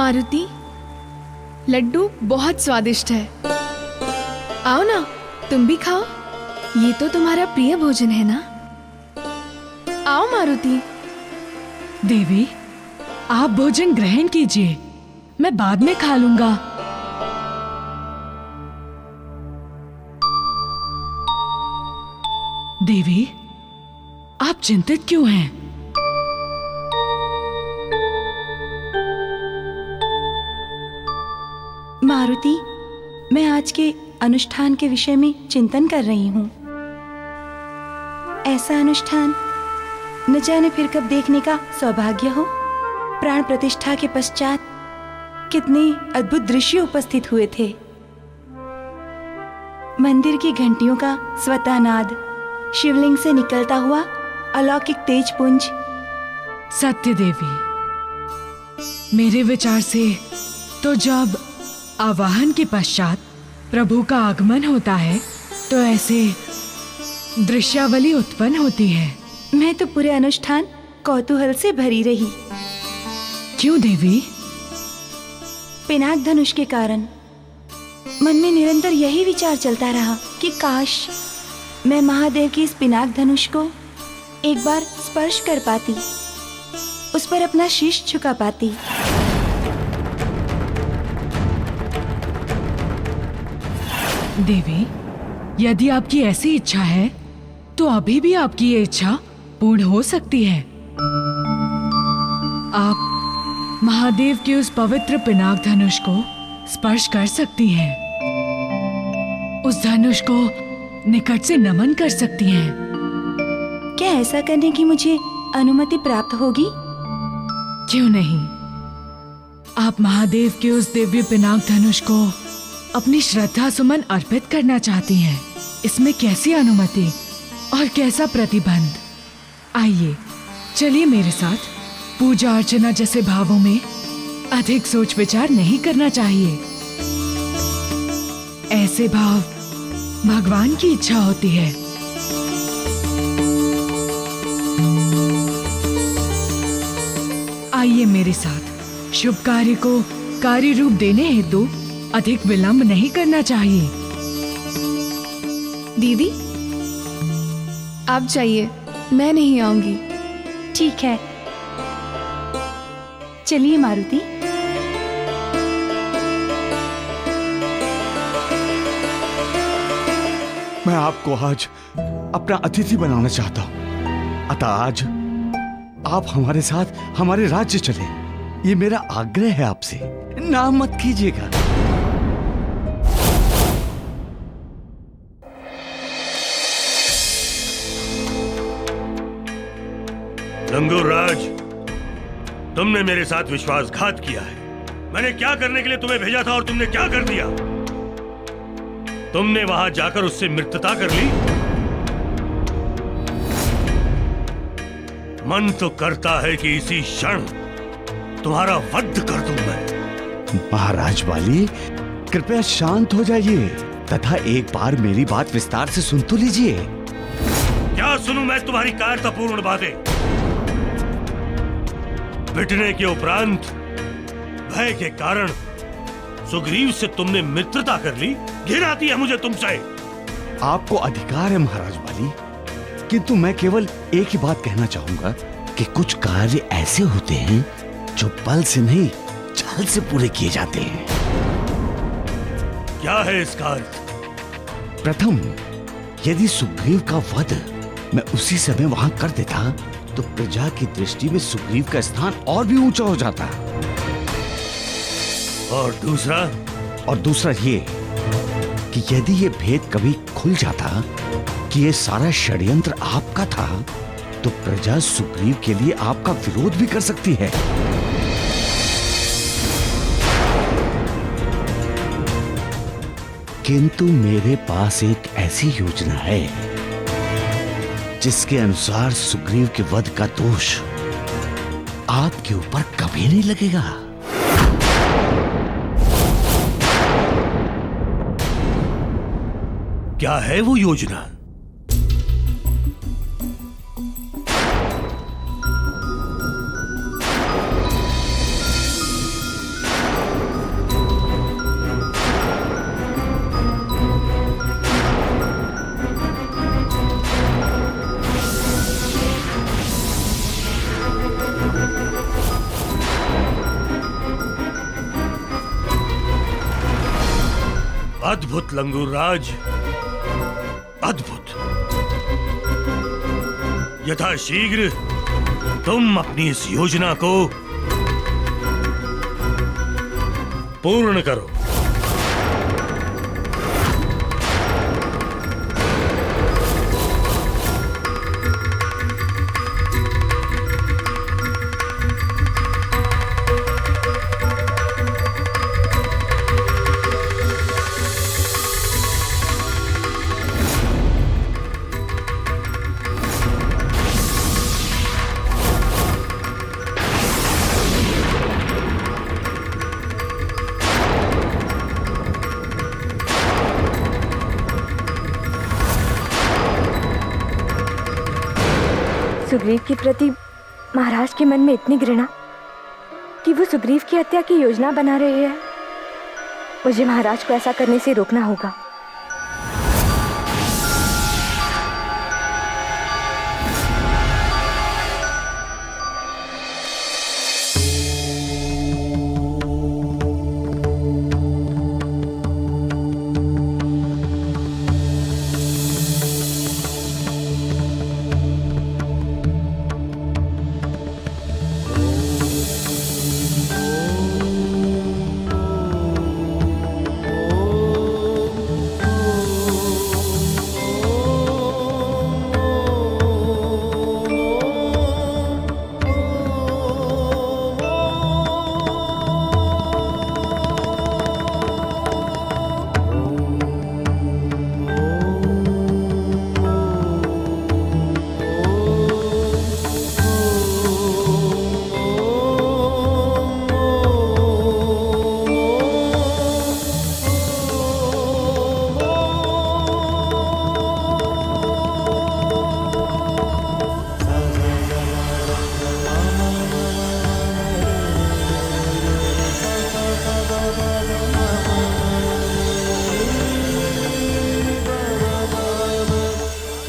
मारुति, लड्डू बहुत स्वादिष्ट है। आओ ना, तुम भी खाओ। ये तो तुम्हारा प्रिय भोजन है ना। आओ मारुति। देवी, आप भोजन ग्रहण कीजिए, मैं बाद में खा लूंगा। देवी, आप चिंतित क्यों हैं? मारुति, मैं आज के अनुष्ठान के विषय में चिंतन कर रही हूँ। ऐसा अनुष्ठान न जाने फिर कब देखने का सौभाग्य हो। प्राण प्रतिष्ठा के पश्चात कितने अद्भुत दृश्य उपस्थित हुए थे। मंदिर की घंटियों का स्वतः नाद, शिवलिंग से निकलता हुआ अलौकिक तेजपुंज। सत्य देवी, मेरे विचार से तो जब आवाहन के पश्चात प्रभु का आगमन होता है तो ऐसे दृश्यावली उत्पन्न होती है। मैं तो पूरे अनुष्ठान कौतूहल से भरी रही। क्यों देवी? पिनाक धनुष के कारण मन में निरंतर यही विचार चलता रहा कि काश मैं महादेव की इस पिनाक धनुष को एक बार स्पर्श कर पाती, उस पर अपना शीश झुका पाती। देवी, यदि आपकी ऐसी इच्छा है तो अभी भी आपकी ये इच्छा पूर्ण हो सकती है। आप महादेव के उस पवित्र पिनाक धनुष को स्पर्श कर सकती हैं। उस धनुष को निकट से नमन कर सकती हैं। क्या ऐसा करने की मुझे अनुमति प्राप्त होगी? क्यों नहीं? आप महादेव के उस दिव्य पिनाक धनुष को अपनी श्रद्धा सुमन अर्पित करना चाहती हैं। इसमें कैसी अनुमति और कैसा प्रतिबंध? आइए, चलिए मेरे साथ। पूजा अर्चना जैसे भावों में अधिक सोच विचार नहीं करना चाहिए। ऐसे भाव भगवान की इच्छा होती है। आइए मेरे साथ। शुभ कार्य को कार्य रूप देने हेतु अधिक विलंब नहीं करना चाहिए। दीदी, आप जाइए, मैं नहीं आऊंगी। ठीक है, चलिए मारुति। मैं आपको आज अपना अतिथि बनाना चाहता हूं, अतः आज आप हमारे साथ हमारे राज्य चले। ये मेरा आग्रह है आपसे, ना मत कीजिएगा। रंगूराज, तुमने मेरे साथ विश्वासघात किया है। मैंने क्या करने के लिए तुम्हें भेजा था और तुमने क्या कर दिया? तुमने वहां जाकर उससे मित्रता कर ली। मन तो करता है कि इसी क्षण तुम्हारा वध कर दूं मैं। महाराज वाली, कृपया शांत हो जाइए तथा एक बार मेरी बात विस्तार से सुन तो लीजिए। क्या सुनूं मैं तुम्हारी कायरतापूर्ण बातें? पिटने के उपरांत भय के कारण सुग्रीव से तुमने मित्रता कर ली। घिन आती है मुझे तुमसे। आपको अधिकार है महाराज वाली, किंतु मैं केवल एक ही बात कहना चाहूंगा कि कुछ कार्य ऐसे होते हैं जो बल से नहीं, छल से पूरे किए जाते हैं। क्या है इसका अर्थ? प्रथम, यदि सुग्रीव का वध मैं उसी समय वहां कर देता तो प्रजा की दृष्टि में सुग्रीव का स्थान और भी ऊंचा हो जाता। और दूसरा ये कि यदि ये भेद कभी खुल जाता कि ये सारा षड्यंत्र आपका था तो प्रजा सुग्रीव के लिए आपका विरोध भी कर सकती है। किंतु मेरे पास एक ऐसी योजना है जिसके अनुसार सुग्रीव के वध का दोष आपके ऊपर कभी नहीं लगेगा। क्या है वो योजना? अद्भुत लंगूर राज, अद्भुत। यथाशीघ्र तुम अपनी इस योजना को पूर्ण करो। सुग्रीव के प्रति महाराज के मन में इतनी घृणा कि वो सुग्रीव की हत्या की योजना बना रहे हैं। मुझे महाराज को ऐसा करने से रोकना होगा।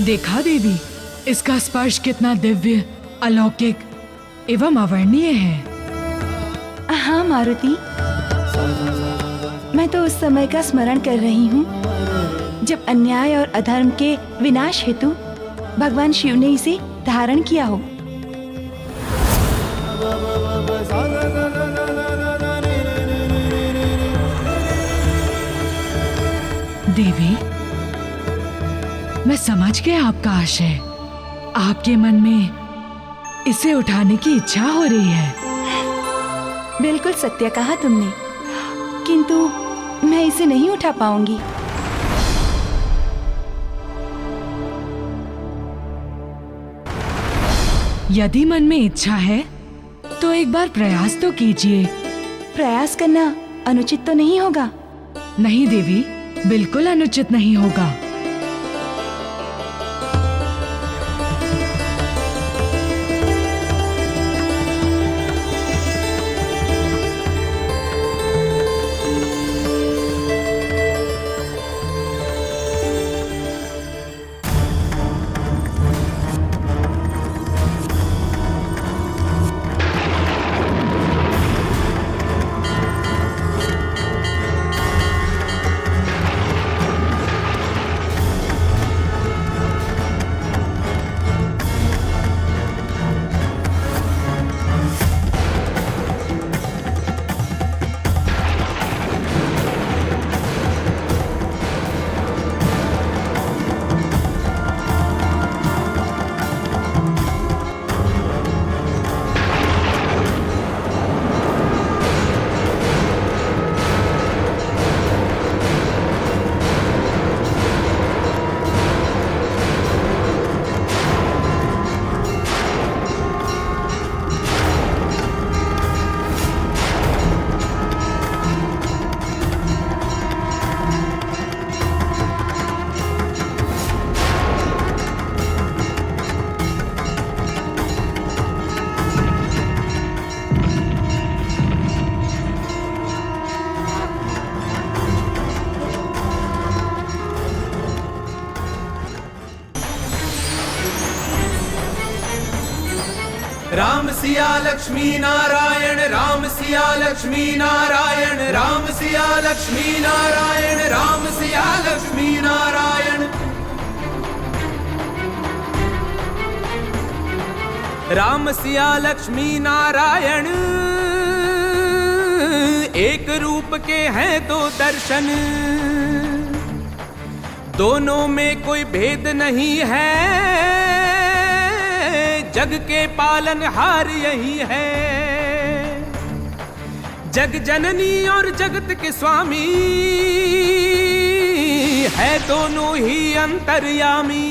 देखा देवी, इसका स्पर्श कितना दिव्य, अलौकिक एवं अवर्णीय है। हाँ मारुति, मैं तो उस समय का स्मरण कर रही हूँ जब अन्याय और अधर्म के विनाश हेतु भगवान शिव ने इसे धारण किया हो। देवी, मैं समझ गया आपका आशय। आपके मन में इसे उठाने की इच्छा हो रही है। बिल्कुल सत्य कहा तुमने, किंतु मैं इसे नहीं उठा पाऊंगी। यदि मन में इच्छा है तो एक बार प्रयास तो कीजिए। प्रयास करना अनुचित तो नहीं होगा? नहीं देवी, बिल्कुल अनुचित नहीं होगा। राम सिया लक्ष्मी नारायण, राम सिया लक्ष्मी नारायण, राम सिया लक्ष्मी नारायण, राम सिया लक्ष्मी नारायण। राम सिया लक्ष्मी नारायण एक रूप के हैं तो दर्शन, दोनों में कोई भेद नहीं है, जग के पालनहार यही है। जग जननी और जगत के स्वामी है दोनों ही अंतर्यामी।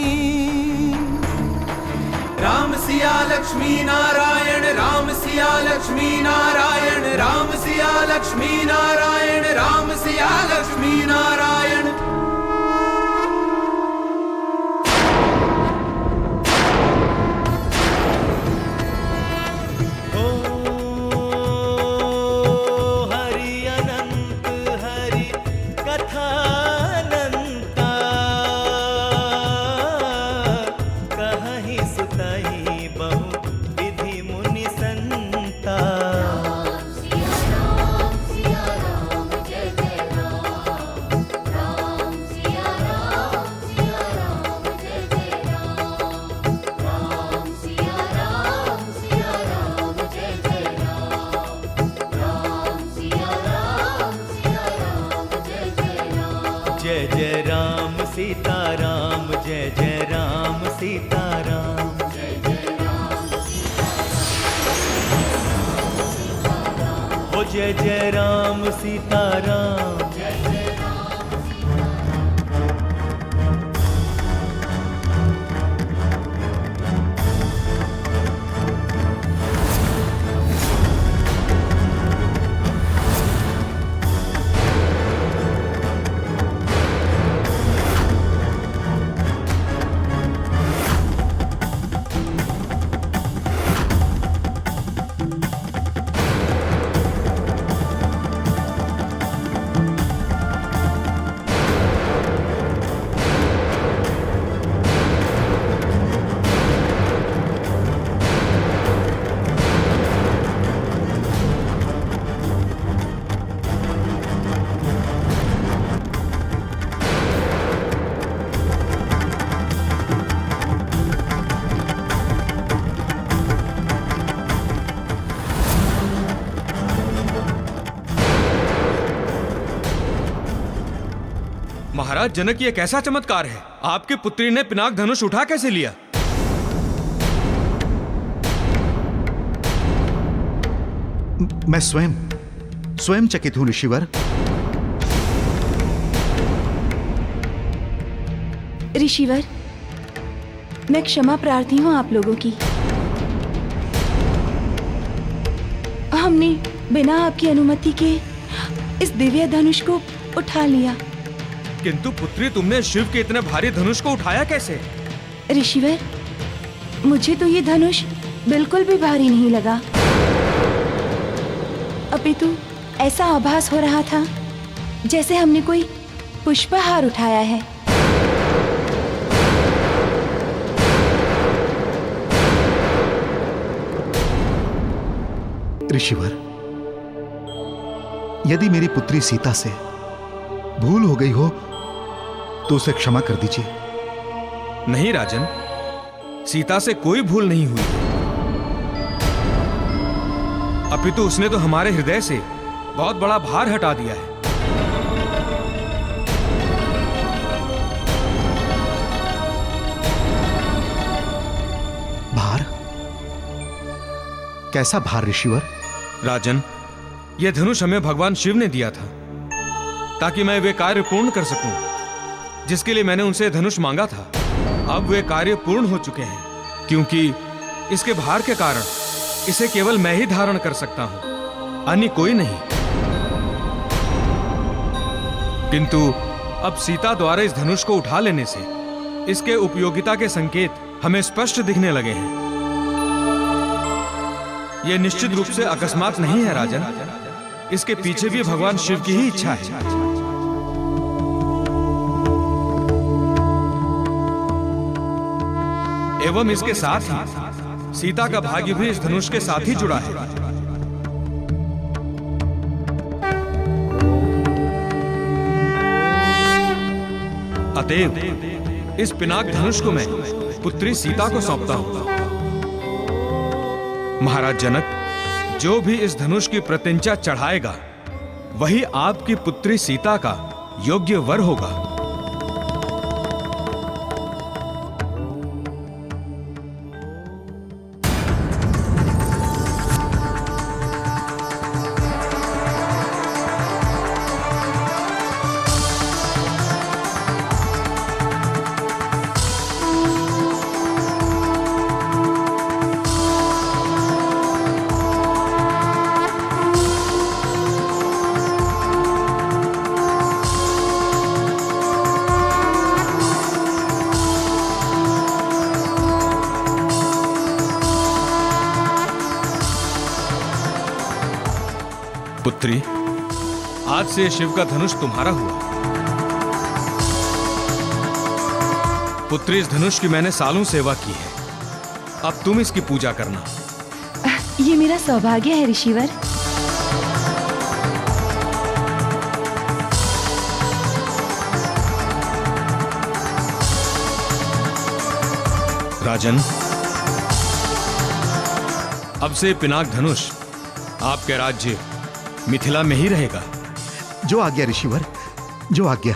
राम सिया लक्ष्मी नारायण, राम सिया लक्ष्मी नारायण, राम सिया लक्ष्मी नारायण, राम सिया लक्ष्मी नारायण। जय जय राम सीताराम, जय जय राम सीताराम, जय जय राम सीताराम, हो जय जय राम सीताराम, जय जय राम सीताराम। महाराज जनक, ये कैसा चमत्कार है? आपकी पुत्री ने पिनाक धनुष उठा कैसे लिया? मैं स्वयं चकित हूं ऋषिवर। ऋषिवर, मैं क्षमा प्रार्थी हूं आप लोगों की। हमने बिना आपकी अनुमति के इस दिव्य धनुष को उठा लिया। किंतु पुत्री, तुमने शिव के इतने भारी धनुष को उठाया कैसे? ऋषिवर, मुझे तो ये धनुष बिल्कुल भी भारी नहीं लगा, अपितु ऐसा आभास हो रहा था जैसे हमने कोई पुष्पहार उठाया है। ऋषिवर, यदि मेरी पुत्री सीता से भूल हो गई हो तो उसे क्षमा कर दीजिए। नहीं राजन, सीता से कोई भूल नहीं हुई, अपितु उसने तो हमारे हृदय से बहुत बड़ा भार हटा दिया है। भार? कैसा भार ऋषिवर? राजन, यह धनुष हमें भगवान शिव ने दिया था ताकि मैं वे कार्य पूर्ण कर सकूं जिसके लिए मैंने उनसे धनुष मांगा था। अब वे कार्य पूर्ण हो चुके हैं, क्योंकि इसके भार के कारण इसे केवल मैं ही धारण कर सकता हूं, अन्य कोई नहीं। किंतु अब सीता द्वारा इस धनुष को उठा लेने से इसके उपयोगिता के संकेत हमें स्पष्ट दिखने लगे हैं। यह निश्चित रूप से अकस्मात नहीं है राजन, इसके पीछे भी भगवान शिव की ही इच्छा है। एवं इसके साथ ही सीता का भाग्य भी इस धनुष के साथ ही जुड़ा है। अतएव इस पिनाक धनुष को मैं पुत्री सीता को सौंपता हूं। महाराज जनक, जो भी इस धनुष की प्रत्यंचा चढ़ाएगा वही आपकी पुत्री सीता का योग्य वर होगा। पुत्री, आज से शिव का धनुष तुम्हारा हुआ। पुत्री, इस धनुष की मैंने सालों सेवा की है, अब तुम इसकी पूजा करना। ये मेरा सौभाग्य है ऋषिवर। राजन, अब से पिनाक धनुष आपके राज्य मिथिला में ही रहेगा। जो आज्ञा ऋषिवर, जो आज्ञा।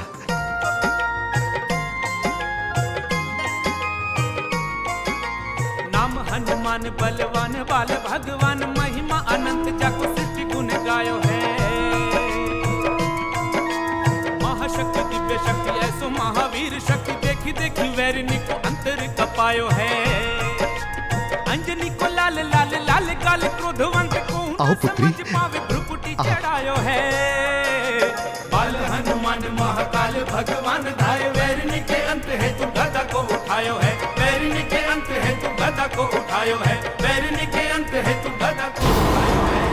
नाम हनुमान बलवान बाल भगवान, महिमा अनंत जाको सृष्टि गुण गायो है। महाशक्ति दिव्य शक्ति ऐसो महावीर शक्ति, देखी देखी वैरिणी को अंतर कपायो है। अंजनी को लाल लाल लाल काल क्रोधवंत को आओ पुत्री, पावे भ्रुकुटी चढ़ायो है। बाल हनुमान महाकाल भगवान धाय, वैरिणी के अंत है तू गदा को उठायो है। वैरिणी के अंत है तू गदा को उठायो है। वैरिणी के अंत है तू गदा को उठायो है।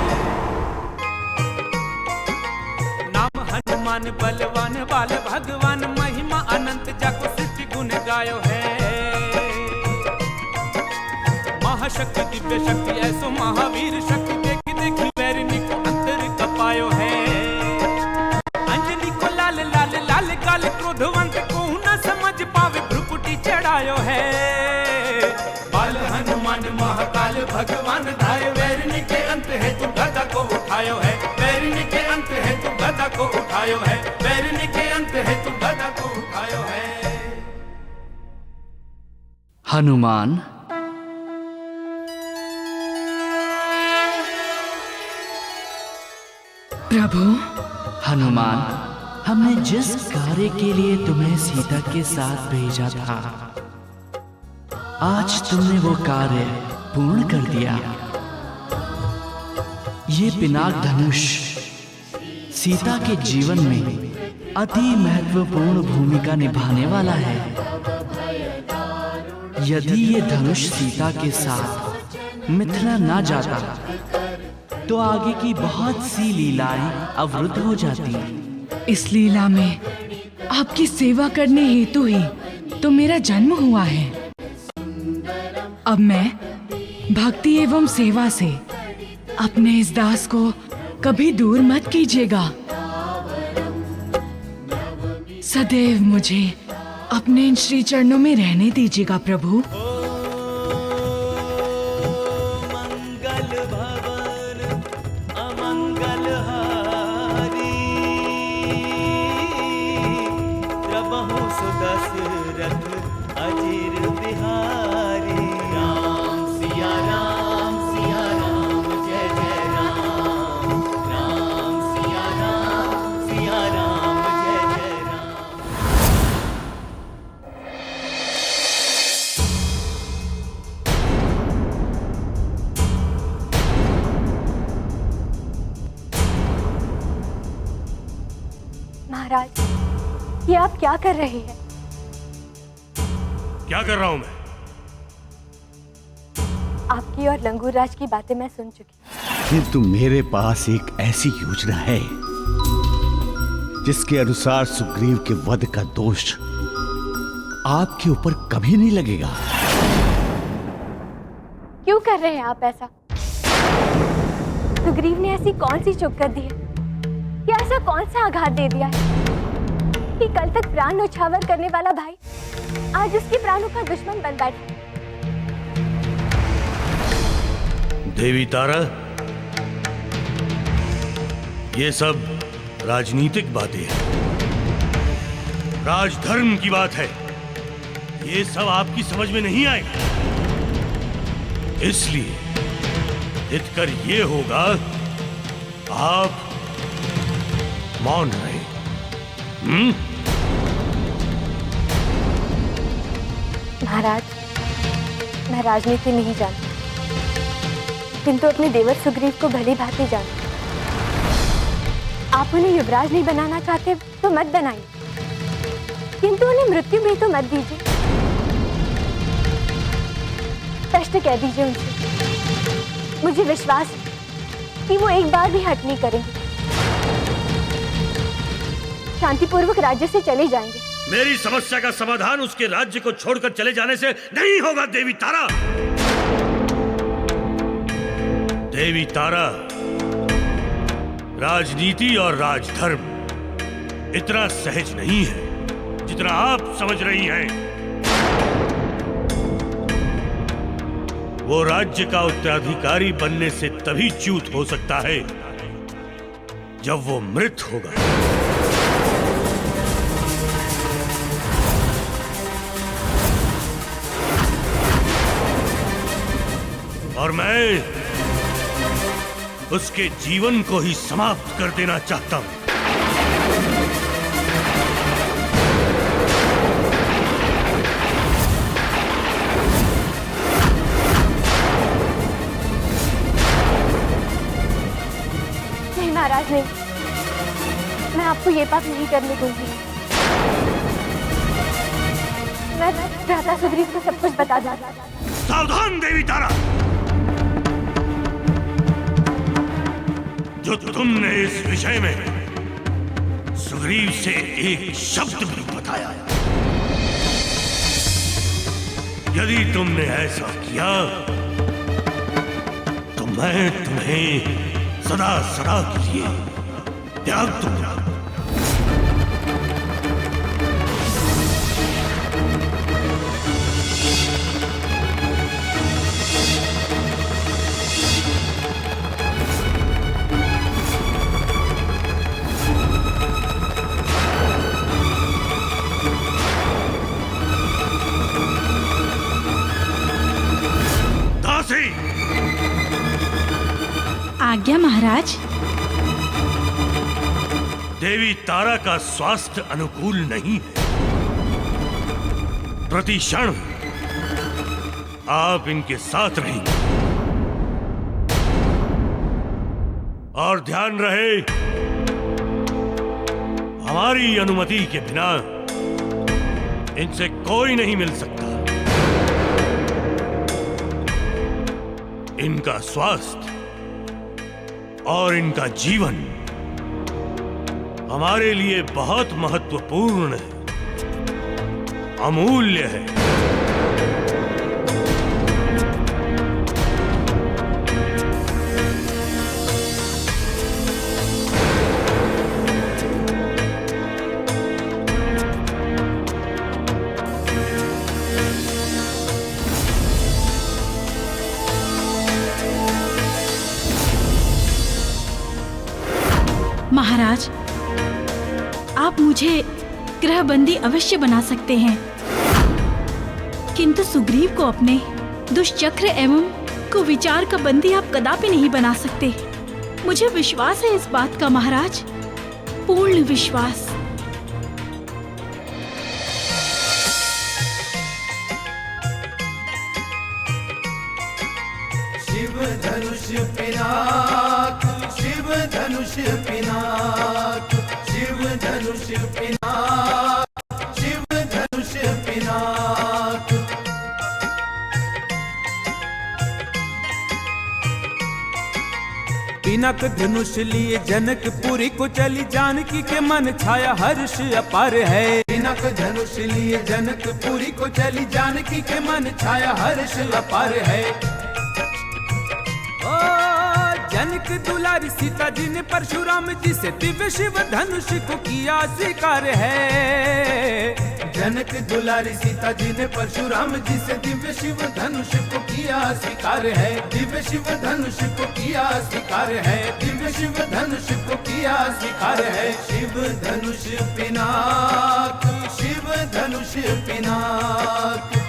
नाम हनुमान बलवान बाल भगवान, महिमा अनंत जाको सृष्टि गुण गायो है। महाशक्ति दिव्य शक्ति ऐसो महावीर शक्ति, देखी देखी वैरिणी को अंतर कपायो है। अंजनी को लाल लाल लाल काल क्रोधवंत को न समझ पावे भ्रुकुटी चढ़ायो है। बाल हनुमान महाकाल भगवान धाय, वैरिणी के अंत है तू गदा को उठायो है। वैरिणी के अंत है तू गदा को उठायो है। वैरिणी के अंत है तू गदा को उठायो है। हनुमान, प्रभु। हनुमान, हमने जिस कार्य के लिए तुम्हें सीता के साथ भेजा था, आज तुमने वो कार्य पूर्ण कर दिया। ये पिनाक धनुष सीता के जीवन में अति महत्वपूर्ण भूमिका निभाने वाला है। यदि ये धनुष सीता के साथ मिथिला ना जाता तो आगे की बहुत सी लीलाएं अवरुद्ध हो जाती। इस लीला में आपकी सेवा करने हेतु ही तो मेरा जन्म हुआ है। अब मैं भक्ति एवं सेवा से अपने इस दास को कभी दूर मत कीजिएगा। सदैव मुझे अपने इन श्री चरणों में रहने दीजिएगा प्रभु। महाराज, ये आप क्या कर रहे हैं? क्या कर रहा हूं मैं? आपकी और लंगूर राज की बातें मैं सुन चुकी। किंतु मेरे पास एक ऐसी योजना है जिसके अनुसार सुग्रीव के वध का दोष आपके ऊपर कभी नहीं लगेगा। क्यों कर रहे हैं आप ऐसा? सुग्रीव ने ऐसी कौन सी चूक कर दी है या ऐसा कौन सा आघात दे दिया है कि कल तक प्राण न्यौछावर करने वाला भाई आज उसके प्राणों का दुश्मन बन बैठा? देवी तारा, ये सब राजनीतिक बातें हैं, राजधर्म की बात है। ये सब आपकी समझ में नहीं आएगा, इसलिए हितकर ये होगा आप मौन रहे। महाराज, मैं राजनीति नहीं जानती, किंतु अपने देवर सुग्रीव को भली भांति जानती। आप उन्हें युवराज नहीं बनाना चाहते तो मत बनाइए, किंतु उन्हें मृत्यु भी तो मत दीजिए। स्पष्ट कह दीजिए उनसे, मुझे विश्वास है कि वो एक बार भी हट नहीं करेंगे, शांतिपूर्वक राज्य से चले जाएंगे। मेरी समस्या का समाधान उसके राज्य को छोड़कर चले जाने से नहीं होगा देवी तारा। देवी तारा, राजनीति और राजधर्म इतना सहज नहीं है जितना आप समझ रही हैं। वो राज्य का उत्तराधिकारी बनने से तभी च्युत हो सकता है जब वो मृत होगा। और मैं उसके जीवन को ही समाप्त कर देना चाहता हूं। नहीं महाराज, नहीं, मैं आपको ये पाप नहीं करने दूंगी। मैं भ्राता सुग्रीव को सब कुछ बता दूंगा। सावधान देवी तारा, जो तुमने इस विषय में सुग्रीव से एक शब्द भी बताया, यदि तुमने ऐसा किया तो मैं तुम्हें सदा सदा के लिए त्याग दूंगा। आज्ञा महाराज। देवी तारा का स्वास्थ्य अनुकूल नहीं है। प्रति क्षण आप इनके साथ रहेंगे, और ध्यान रहे, हमारी अनुमति के बिना इनसे कोई नहीं मिल सकता। इनका स्वास्थ्य और इनका जीवन हमारे लिए बहुत महत्वपूर्ण है, अमूल्य है। महाराज, आप मुझे गृहबंदी अवश्य बना सकते हैं, किंतु सुग्रीव को अपने दुष्चक्र एवं कुविचार का बंदी आप कदापि नहीं बना सकते। मुझे विश्वास है इस बात का महाराज, पूर्ण विश्वास। शिव धनुष पिनाक, शिव धनुष पिनाक, शिव धनुष पिनाक, शिव धनुष पिनाक। पिनाक धनुष लिए जनकपुरी को चली, जानकी के मन छाया हर्ष अपार है। पिनाक धनुष लिए जनकपुरी को चली, जानकी के मन छाया हर्ष अपार है। जनक दुलारी सीता जी ने परशुराम जी से दिव्य शिव धनुष को किया स्वीकार है। जनक दुलारी सीता जी ने परशुराम जी से दिव्य शिव धनुष को किया स्वीकार है। दिव्य शिव धनुष को किया स्वीकार है। दिव्य शिव धनुष को किया स्वीकार है। शिव धनुष पिनाक, शिव धनुष पिनाक।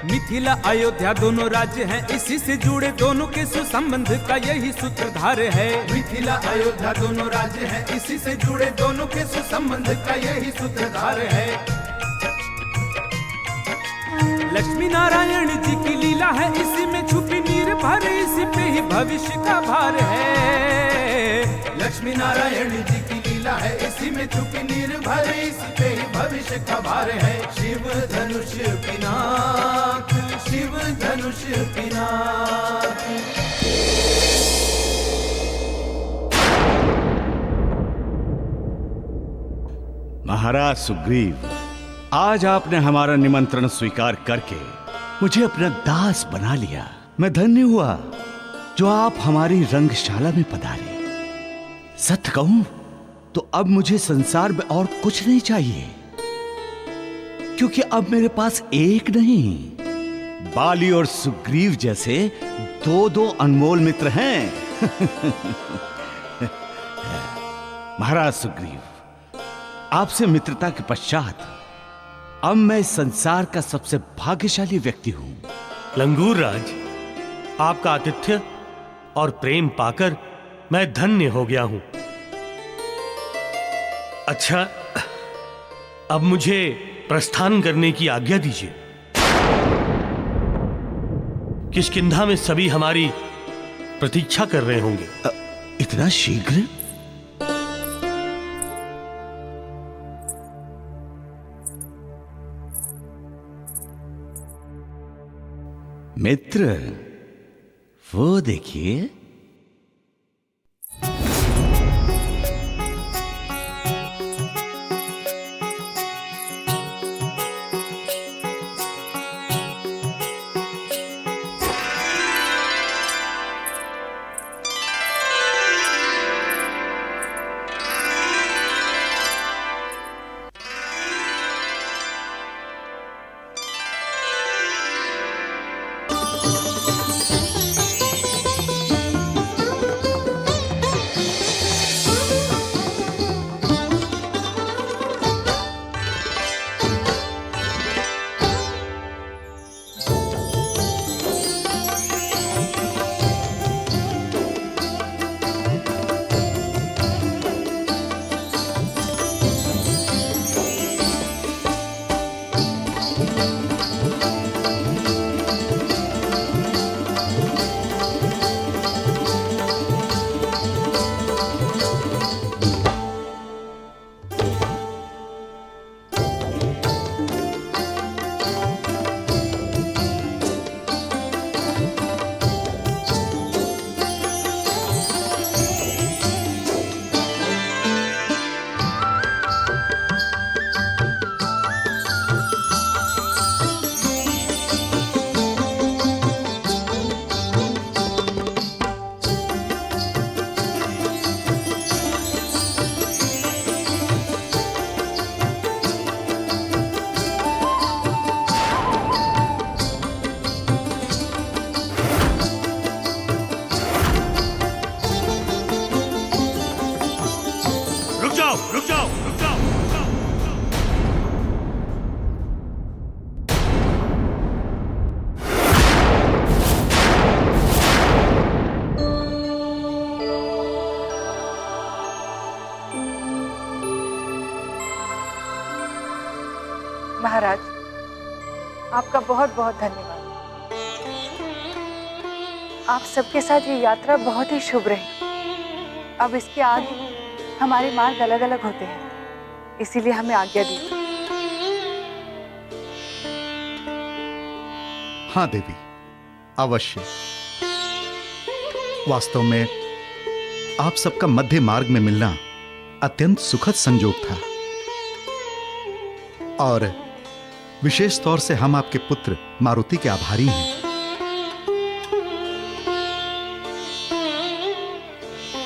मिथिला अयोध्या दोनों राज्य हैं, इसी से जुड़े दोनों के सुसंबंध का यही सूत्रधार है। मिथिला अयोध्या दोनों राज्य हैं, इसी से जुड़े दोनों के सुसंबंध का यही सूत्रधार है। लक्ष्मी नारायण जी की लीला है, इसी में छुपी नीर भर, इसी पे ही भविष्य का भार है। लक्ष्मी नारायण जी की लीला है, इसी में छुपी नीर भर, इसी पे ही भविष्य का भार है। शिव धनुष पिनाक, शिव धनुष पिनाक। महाराज सुग्रीव, आज आपने हमारा निमंत्रण स्वीकार करके मुझे अपना दास बना लिया। मैं धन्य हुआ जो आप हमारी रंगशाला में पधारे। सत्य कहूं तो अब मुझे संसार में और कुछ नहीं चाहिए, क्योंकि अब मेरे पास एक नहीं, बाली और सुग्रीव जैसे दो दो अनमोल मित्र हैं। महाराज सुग्रीव, आपसे मित्रता के पश्चात अब मैं इस संसार का सबसे भाग्यशाली व्यक्ति हूं। लंगूर राज, आपका आतिथ्य और प्रेम पाकर मैं धन्य हो गया हूं। अच्छा, अब मुझे प्रस्थान करने की आज्ञा दीजिए। किष्किंधा में सभी हमारी प्रतीक्षा कर रहे होंगे। इतना शीघ्र? मित्र, वो देखिए। महाराज, आपका बहुत बहुत धन्यवाद। आप सबके साथ ये यात्रा बहुत ही शुभ रही। अब इसके आगे हमारे मार्ग अलग अलग होते हैं, इसीलिए हमें आज्ञा दीजिए। हाँ देवी, अवश्य। वास्तव में आप सबका मध्य मार्ग में मिलना अत्यंत सुखद संजोग था, और विशेष तौर से हम आपके पुत्र मारुति के आभारी हैं।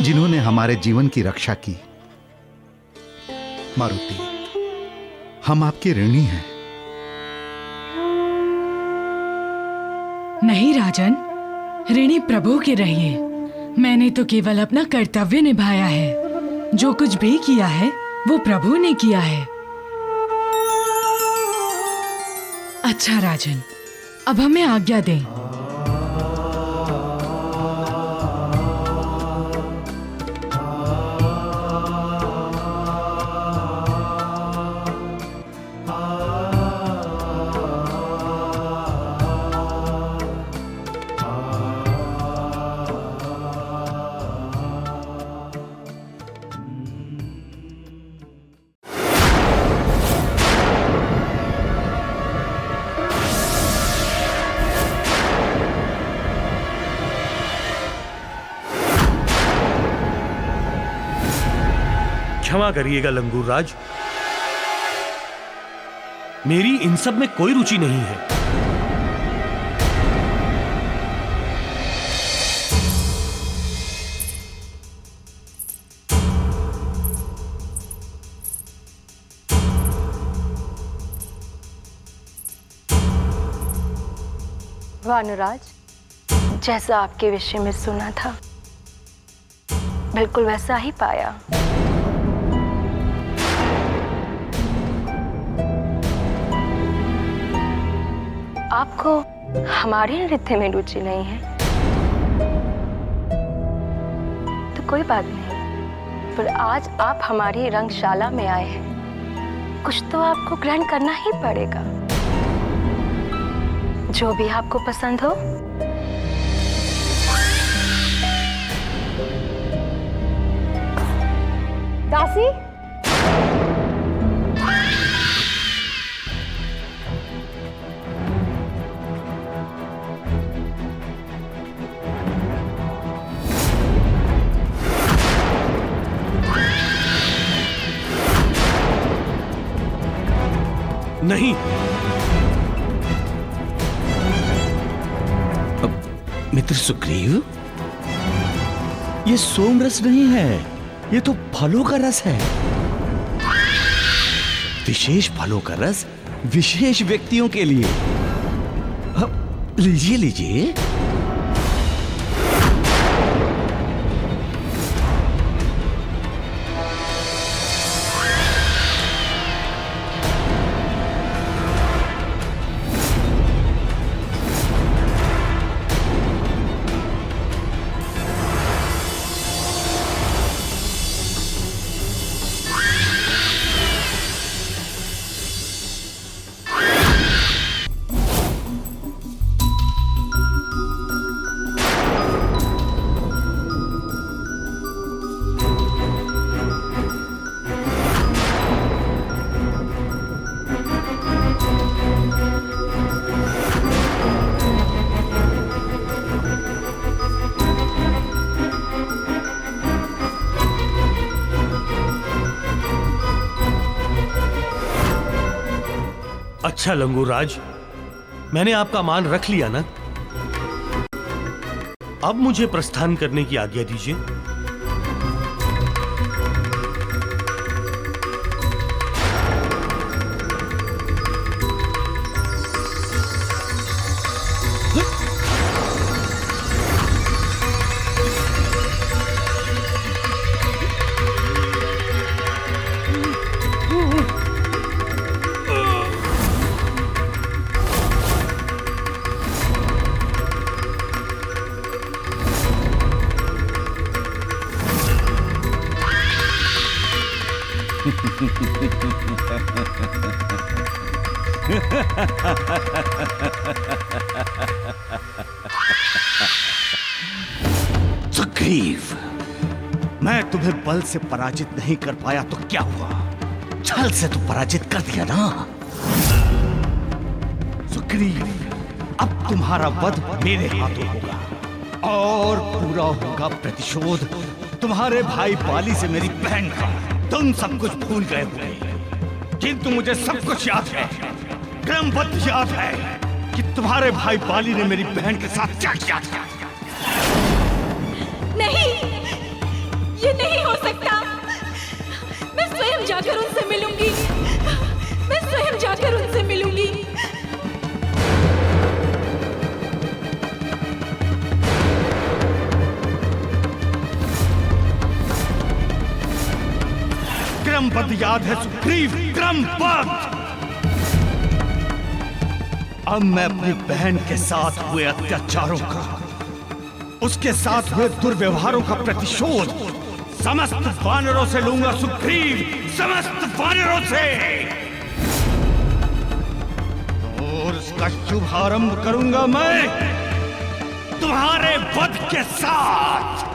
जिन्होंने हमारे जीवन की रक्षा की। मारुति, हम आपके ऋणी हैं। नहीं राजन, ऋणी प्रभु के रहिए। मैंने तो केवल अपना कर्तव्य निभाया है। जो कुछ भी किया है वो प्रभु ने किया है। अच्छा राजन, अब हमें आज्ञा दें। क्षमा करिएगा लंगूर राज, मेरी इन सब में कोई रुचि नहीं है। भानुराज, जैसा आपके विषय में सुना था बिल्कुल वैसा ही पाया। आपको हमारे नृत्य में रुचि नहीं है तो कोई बात नहीं, पर आज आप हमारी रंगशाला में आए हैं, कुछ तो आपको ग्रहण करना ही पड़ेगा। जो भी आपको पसंद हो। दासी, नहीं, मित्र सुग्रीव, ये सोमरस नहीं है, ये तो फलों का रस है। विशेष फलों का रस विशेष व्यक्तियों के लिए। लीजिए लीजिए। अच्छा लंगूर राज, मैंने आपका मान रख लिया ना। अब मुझे प्रस्थान करने की आज्ञा दीजिए। सुग्रीव, मैं तुम्हें बल से पराजित नहीं कर पाया तो क्या हुआ? छल से तो पराजित कर दिया ना। सुग्रीव, अब तुम्हारा वध मेरे हाथों होगा और पूरा होगा प्रतिशोध तुम्हारे भाई बाली से मेरी बहन का। तुम सब कुछ भूल गए होंगे, किंतु मुझे सब कुछ याद है, क्रमबद्ध याद है कि तुम्हारे भाई बाली ने मेरी बहन के साथ क्या किया था। नहीं, ये नहीं हो सकता। मैं स्वयं जाकर उनसे मिलूंगी। मैं स्वयं जाकर उनसे मिलूंगी। क्रमबद्ध याद है सुग्रीव, क्रमबद्ध। अब मैं अपनी बहन के साथ हुए अत्याचारों का, उसके साथ हुए दुर्व्यवहारों का प्रतिशोध समस्त वानरों से लूंगा सुग्रीव, समस्त वानरों से, और उसका शुभारंभ करूंगा मैं तुम्हारे वध के साथ।